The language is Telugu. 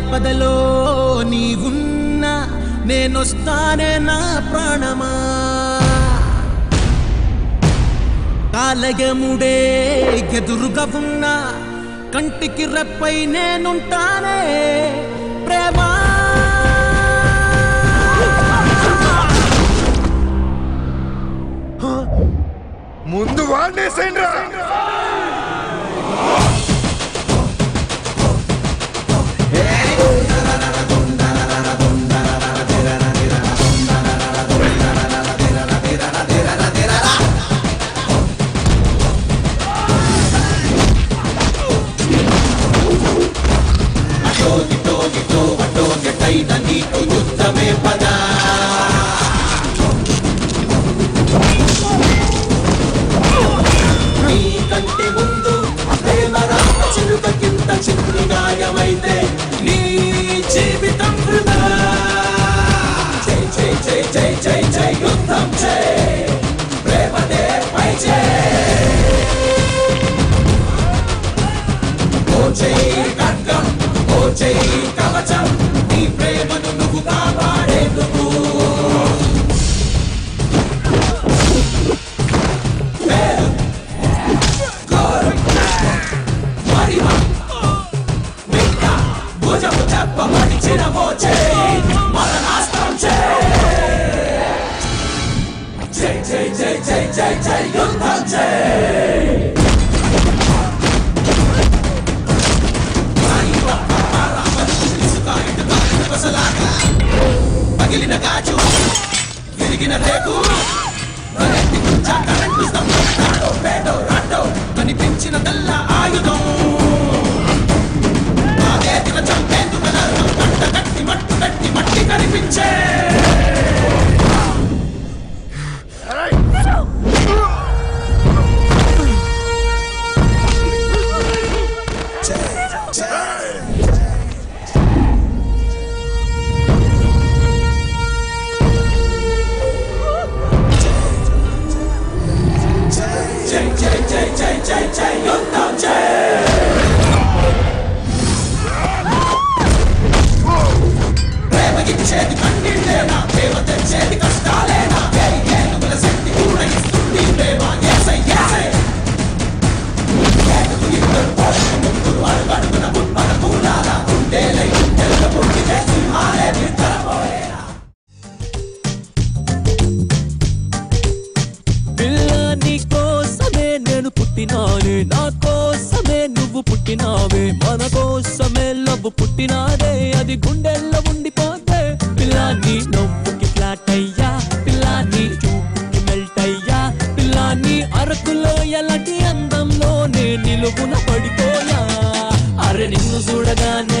ఆపదలో నీవున్నా నేనొస్తానే నా ప్రాణమా కాలగముడే ఎదురుగా ఉన్నా కంటికి రెప్పై నేనుంటానే ప్రేమా ముందు వాడేసేయండి రా. నీకు యుద్ధమే పదా నీ కంటి ముందు ప్రేమరామ చిలుకకింత చిన్ని గాయమైతే నీ జీవితం వృధా జై జై జై జై జై జై యుద్ధం జై ప్రేమదే పై జై ఓ జై ఖడ్గం ఓ జై కవచం నీ ప్రేమను నువ్వు కాపాడేందుకు పేరు గౌరవం మహిమ మిట్ట భుజము చెప్పబడిచిన ఓ జై మరణాస్త్రం జై జై జై జై జై జై జై యుద్ధం జై పగిలిన గాజు విరిగిన రేకు కరెంటు స్తంభం పేడో రాటో కనిపించిన తెల్ల ఆయుధం ఆదేతిన చంపేందుకు కంట కట్టి మట్టు కట్టి మట్టి కనిపించే ప్రేమగిచ్చేది కన్నీళ్ళేనా ప్రేమ తెచ్చేది కష్టాలేనా ఏనుగుల శక్తి కూడా ఇస్తుంది ప్రేమ ఏసై ఏసై ఏనుగు ఇద్దరు ముగ్గురు అడుగడుగున ముప్పన కూలాల గుండెలై గుండెల పుట్టితే సింహాలే నిద్రపోయేనా పిల్లని కోసమే నేను పుట్టినానే నా కోసమే నువ్వు పుట్టినావే మన కోసమే లవ్ పుట్టినాదే అది గుండెల్లో ఉండిపోతే పిల్లాని నవ్వుకి ఫ్లాట్ అయ్యా పిల్లాని చూపుకి మెల్ట్ అయ్యా పిల్లాని అరకులో ఎలాంటి అందంలోనే నిలువున పడిపోయా అరే నిన్ను చూడగానే